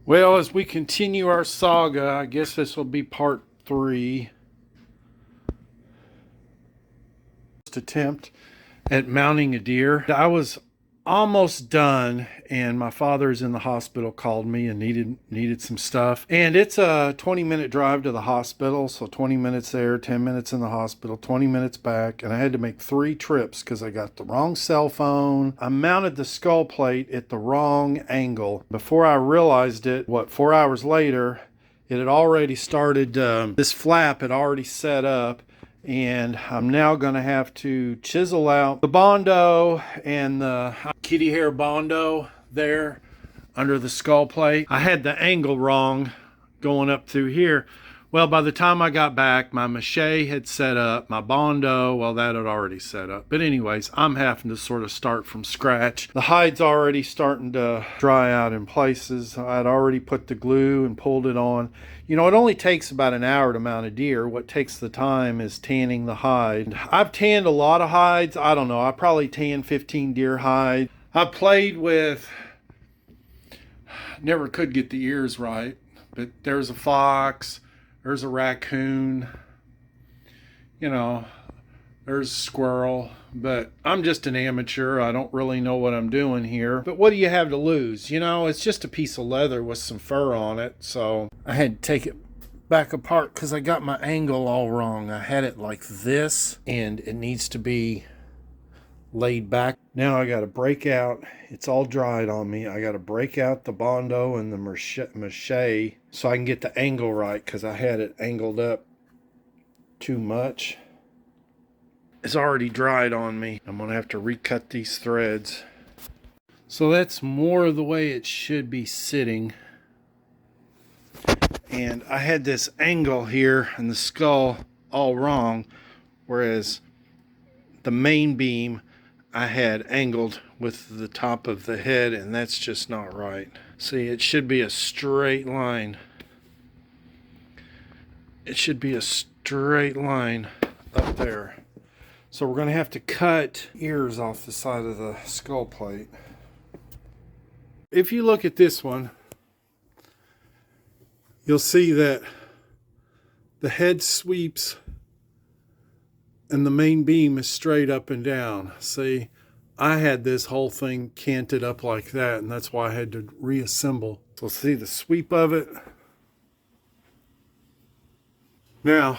Well, as we continue our saga, I guess this will be part 3. Attempt at mounting a deer. I was almost done, and my father's in the hospital, called me and needed some stuff. And it's a 20-minute drive to the hospital, so 20 minutes there, 10 minutes in the hospital, 20 minutes back, and I had to make 3 trips because I got the wrong cell phone. I mounted the skull plate at the wrong angle. Before I realized it, 4 hours later, it had already started, this flap had already set up, and I'm now going to have to chisel out the Bondo and the kitty hair Bondo there under the skull plate. I had the angle wrong going up through here. Well, by the time I got back, my mache had set up, my Bondo, well, that had already set up. But anyways, I'm having to sort of start from scratch. The hide's already starting to dry out in places. I'd already put the glue and pulled it on. You know, it only takes about an hour to mount a deer. What takes the time is tanning the hide. I've tanned a lot of hides. I don't know, I probably tanned 15 deer hides. I played with, never could get the ears right, but there's a fox, there's a raccoon, you know, there's a squirrel, but I'm just an amateur. I don't really know what I'm doing here. But what do you have to lose? You know, it's just a piece of leather with some fur on it. So I had to take it back apart because I got my angle all wrong. I had it like this, and it needs to be laid back. Now I got to break out. It's all dried on me. I got to break out the Bondo and the mache so I can get the angle right, because I had it angled up too much. It's already dried on me. I'm gonna have to recut these threads. So that's more of the way it should be sitting. And I had this angle here in the skull all wrong, whereas the main beam I had angled with the top of the head, and that's just not right. See, it should be a straight line. It should be a straight line up there. So we're going to have to cut ears off the side of the skull plate. If you look at this one, you'll see that the head sweeps and the main beam is straight up and down. See, I had this whole thing canted up like that, and that's why I had to reassemble. So see the sweep of it. Now,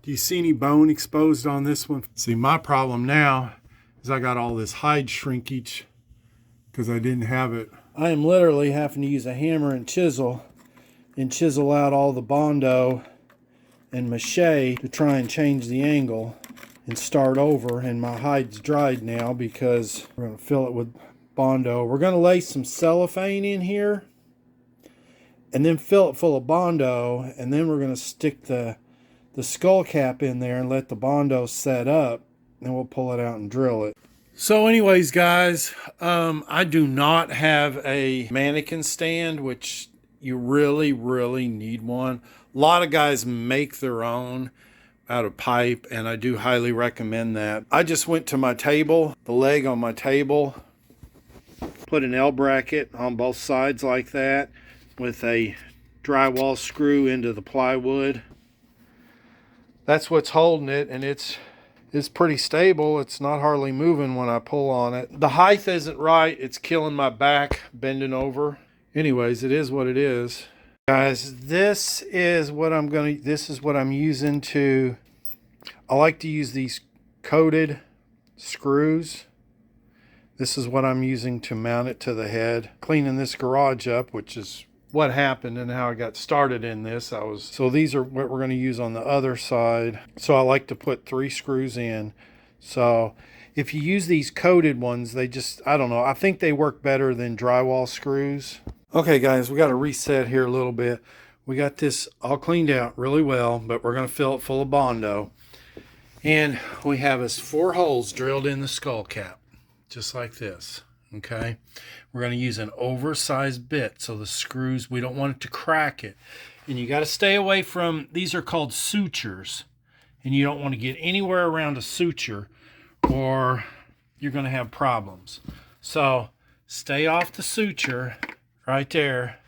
do you see any bone exposed on this one? See, my problem now is I got all this hide shrinkage because I didn't have it. I am literally having to use a hammer and chisel out all the Bondo and mache to try and change the angle and start over. And my hide's dried now because we're going to fill it with Bondo. We're going to lay some cellophane in here and then fill it full of Bondo, and then we're going to stick the skull cap in there and let the Bondo set up, and we'll pull it out and drill it. So anyways, guys, I do not have a mannequin stand, which you really need one. A lot of guys make their own out of pipe, and I do highly recommend that. I just went to my table, the leg on my table, put an L bracket on both sides like that with a drywall screw into the plywood. That's what's holding it, and it's pretty stable. It's not hardly moving when I pull on it. The height isn't right. It's killing my back bending over. Anyways, it is what it is. Guys, this is what I'm using to, I like to use these coated screws. This is what I'm using to mount it to the head. Cleaning this garage up, which is what happened and how I got started in this. So these are what we're going to use on the other side. So I like to put 3 screws in. So if you use these coated ones, they just, I don't know, I think they work better than drywall screws. Okay guys, we got to reset here a little bit. We got this all cleaned out really well, but we're going to fill it full of Bondo. And we have us 4 holes drilled in the skull cap, just like this. Okay, we're going to use an oversized bit, so the screws, we don't want it to crack it. And you got to stay away from, these are called sutures, and you don't want to get anywhere around a suture or you're going to have problems. So stay off the suture right there,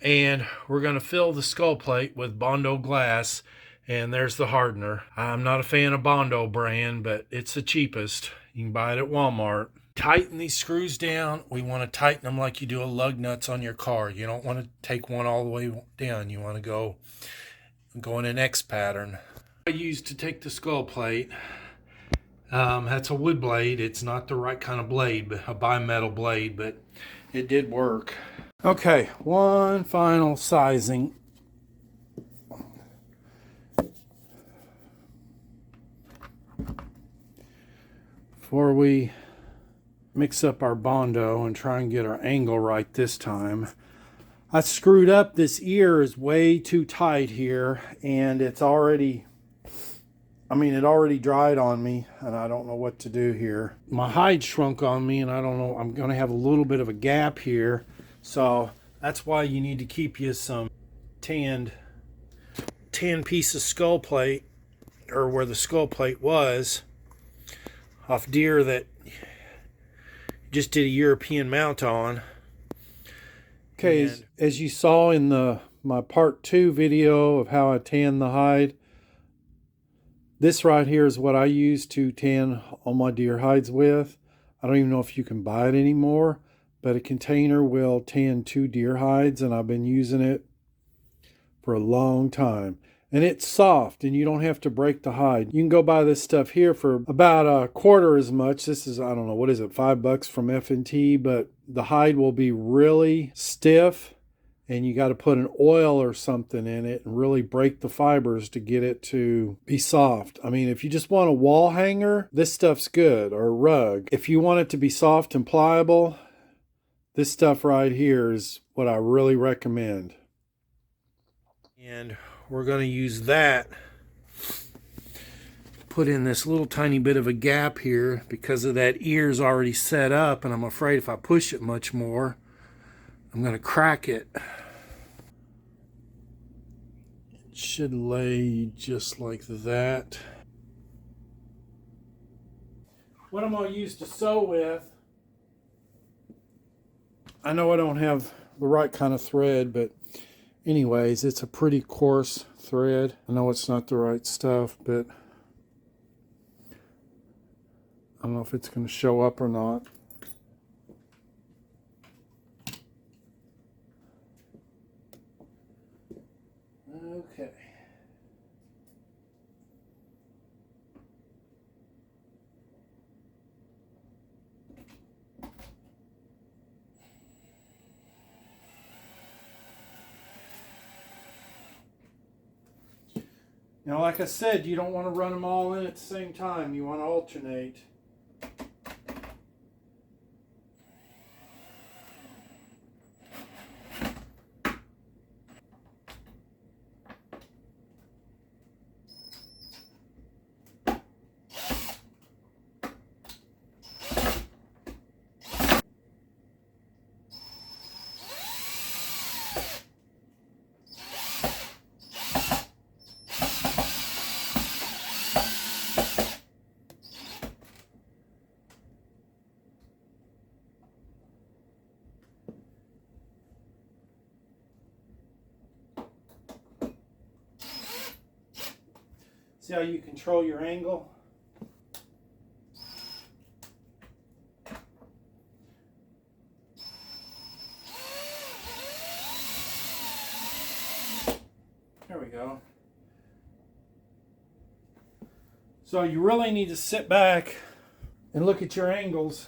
And we're going to fill the skull plate with Bondo glass, and there's the hardener. I'm not a fan of Bondo brand, but it's the cheapest. You can buy it at Walmart. Tighten these screws down. We want to tighten them like you do a lug nuts on your car. You don't want to take one all the way down. You want to go in an X pattern. I used to take the skull plate. That's a wood blade. It's not the right kind of blade, but a bimetal blade, but it did work. Okay, one final sizing. Before we mix up our Bondo and try and get our angle right this time, I screwed up. This ear is way too tight here, and it's already, it already dried on me, and I don't know what to do here. My hide shrunk on me, and I don't know, I'm going to have a little bit of a gap here. So that's why you need to keep you some tan piece of skull plate, or where the skull plate was, off deer that just did a European mount on. Okay, as you saw in my part 2 video of how I tan the hide, this right here is what I use to tan all my deer hides with. I don't even know if you can buy it anymore, but a container will tan 2 deer hides, and I've been using it for a long time. And it's soft, and you don't have to break the hide. You can go buy this stuff here for about a quarter as much. This is, I don't know, what is it, $5 from F&T, but the hide will be really stiff, and you got to put an oil or something in it and really break the fibers to get it to be soft. If you just want a wall hanger, this stuff's good, or a rug. If you want it to be soft and pliable, this stuff right here is what I really recommend. And we're going to use that. Put in this little tiny bit of a gap here because of that ear's already set up, and I'm afraid if I push it much more, I'm going to crack it. It should lay just like that. What I'm going to use to sew with, I know I don't have the right kind of thread, but anyways, it's a pretty coarse thread. I know it's not the right stuff, but I don't know if it's going to show up or not. Okay. Now, like I said, you don't want to run them all in at the same time. You want to alternate. See how you control your angle? There we go. So you really need to sit back and look at your angles,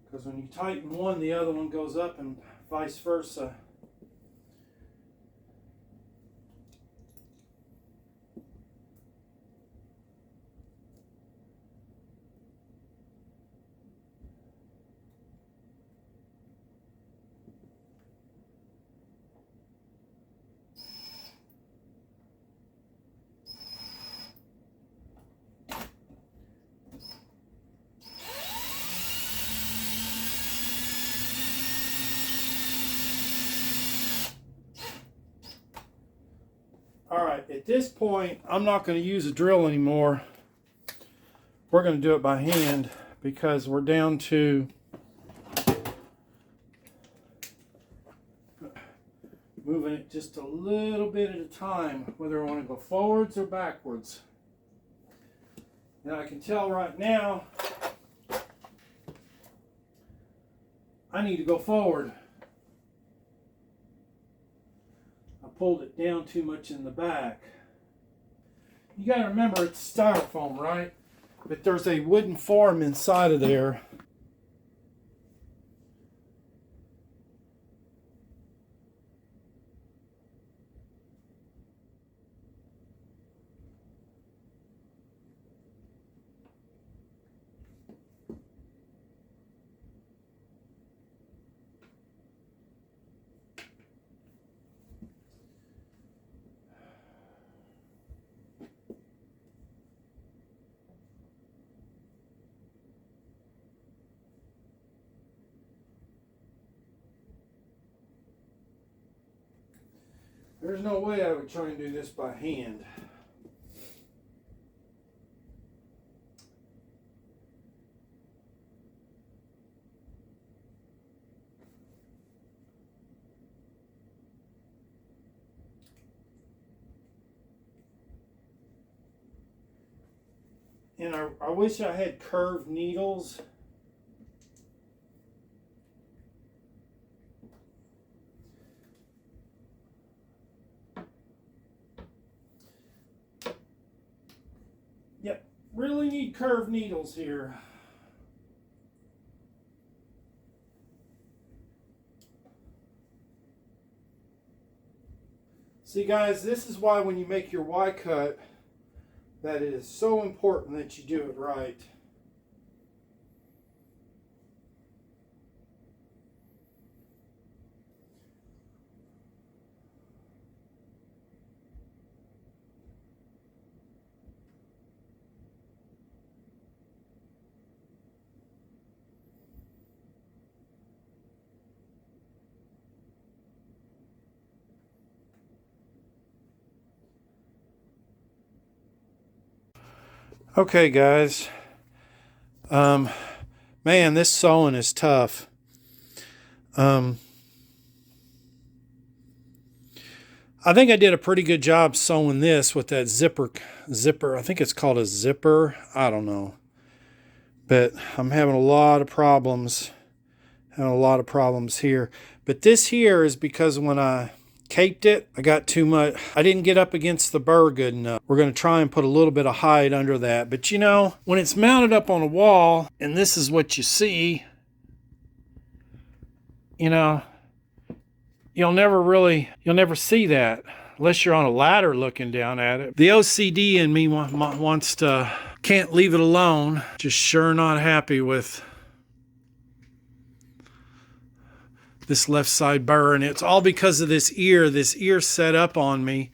because when you tighten one, the other one goes up, and vice versa. Alright, at this point, I'm not going to use a drill anymore. We're going to do it by hand because we're down to moving it just a little bit at a time, whether I want to go forwards or backwards. Now I can tell right now I need to go forward. I pulled it down too much in the back. You got to remember it's styrofoam, right? But there's a wooden form inside of there. There's no way I would try and do this by hand. And I wish I had curved needles. Yep, really need curved needles here. See guys, this is why when you make your Y cut, that it is so important that you do it right. Okay guys, man, this sewing is tough. I think I did a pretty good job sewing this with that zipper. I think it's called a zipper. I don't know. But I'm having a lot of problems. Here. But this here is because when I caped it, I got too much. I didn't get up against the burr good enough. We're going to try and put a little bit of hide under that. But you know, when it's mounted up on a wall, and this is what you see, you know, you'll never see that unless you're on a ladder looking down at it. The OCD in me can't leave it alone. Just sure not happy with this left side burr, and it's all because of this ear. This ear set up on me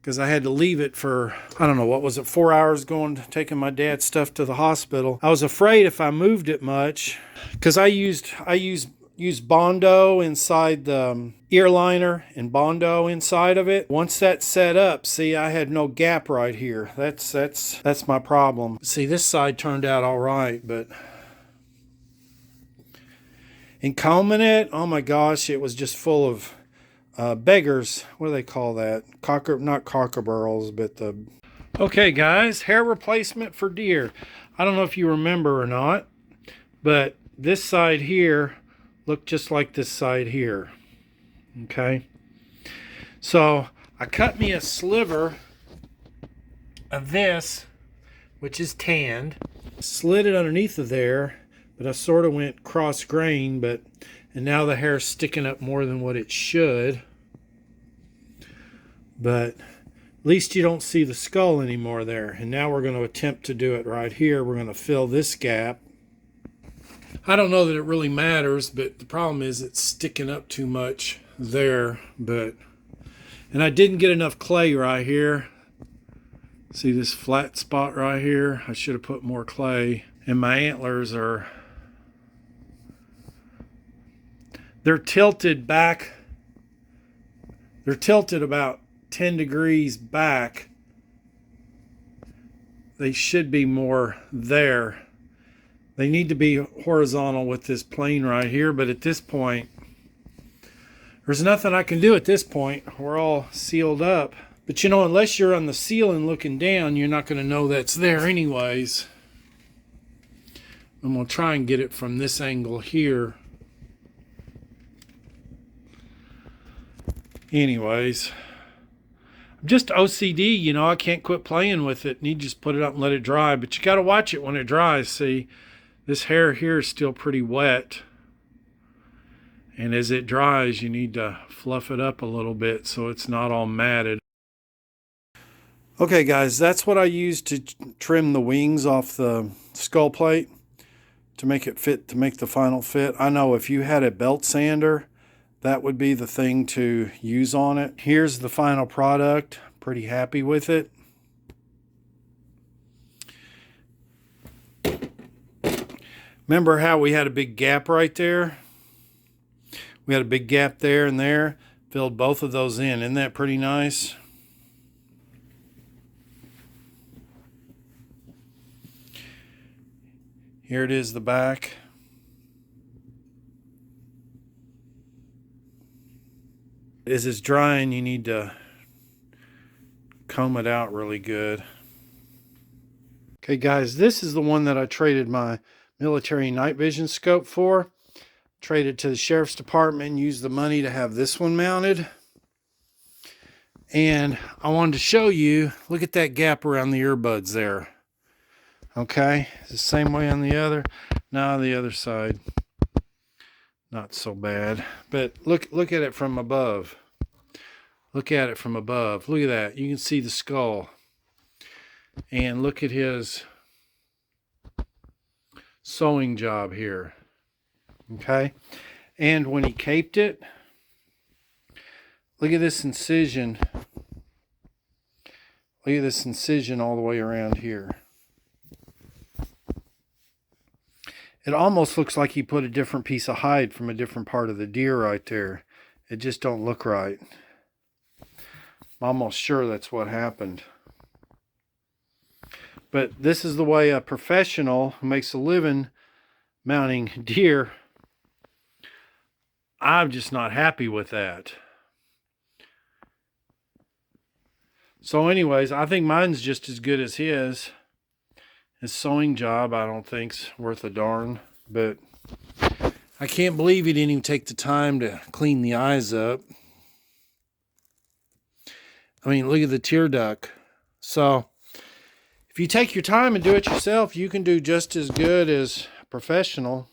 because I had to leave it for, I don't know, what was it, 4 hours taking my dad's stuff to the hospital. I was afraid if I moved it much, because I used Bondo inside the ear liner and Bondo inside of it. Once that's set up, see, I had no gap right here. That's my problem. See, this side turned out all right, but in combing it, oh my gosh, it was just full of beggars. What do they call that? Not cockerburls, but the... Okay, guys, hair replacement for deer. I don't know if you remember or not, but this side here looked just like this side here. Okay? So, I cut me a sliver of this, which is tanned, slid it underneath of there, but I sort of went cross grain, and now the hair's sticking up more than what it should. But at least you don't see the skull anymore there. And now we're going to attempt to do it right here. We're going to fill this gap. I don't know that it really matters, but the problem is it's sticking up too much there. And I didn't get enough clay right here. See this flat spot right here? I should have put more clay. And my antlers they're tilted back. They're tilted about 10 degrees back. They should be more there. They need to be horizontal with this plane right here, but at this point, There's nothing I can do at this point. We're all sealed up. But you know, unless you're on the ceiling looking down, you're not going to know that's there anyways. And we'll try and get it from this angle here. Anyways, I'm just OCD, you know, I can't quit playing with it. And you just put it up and let it dry. But you got to watch it when it dries. See, this hair here is still pretty wet. And as it dries, you need to fluff it up a little bit so it's not all matted. Okay, guys, that's what I used to trim the wings off the skull plate to make it fit, to make the final fit. I know if you had a belt sander, that would be the thing to use on it. Here's the final product. Pretty happy with it. Remember how we had a big gap right there? We had a big gap there and there. Filled both of those in. Isn't that pretty nice? Here it is, the back. As it's drying, you need to comb it out really good. Okay, guys, this is the one that I traded my military night vision scope for. Traded to the sheriff's department and used the money to have this one mounted. And I wanted to show you, look at that gap around the earbuds there. Okay, it's the same way on the other. Now the other side, not so bad. But look at it from above. Look at it from above. Look at that. You can see the skull. And look at his sewing job here. Okay, and when he caped it, look at this incision. Look at this incision all the way around here. It almost looks like he put a different piece of hide from a different part of the deer right there. It just don't look right. I'm almost sure that's what happened. But this is the way a professional who makes a living mounting deer. I'm just not happy with that. So anyways, I think mine's just as good as his. His sewing job, I don't think's worth a darn. But I can't believe he didn't even take the time to clean the eyes up. I mean, look at the tear duct. So if you take your time and do it yourself, you can do just as good as a professional.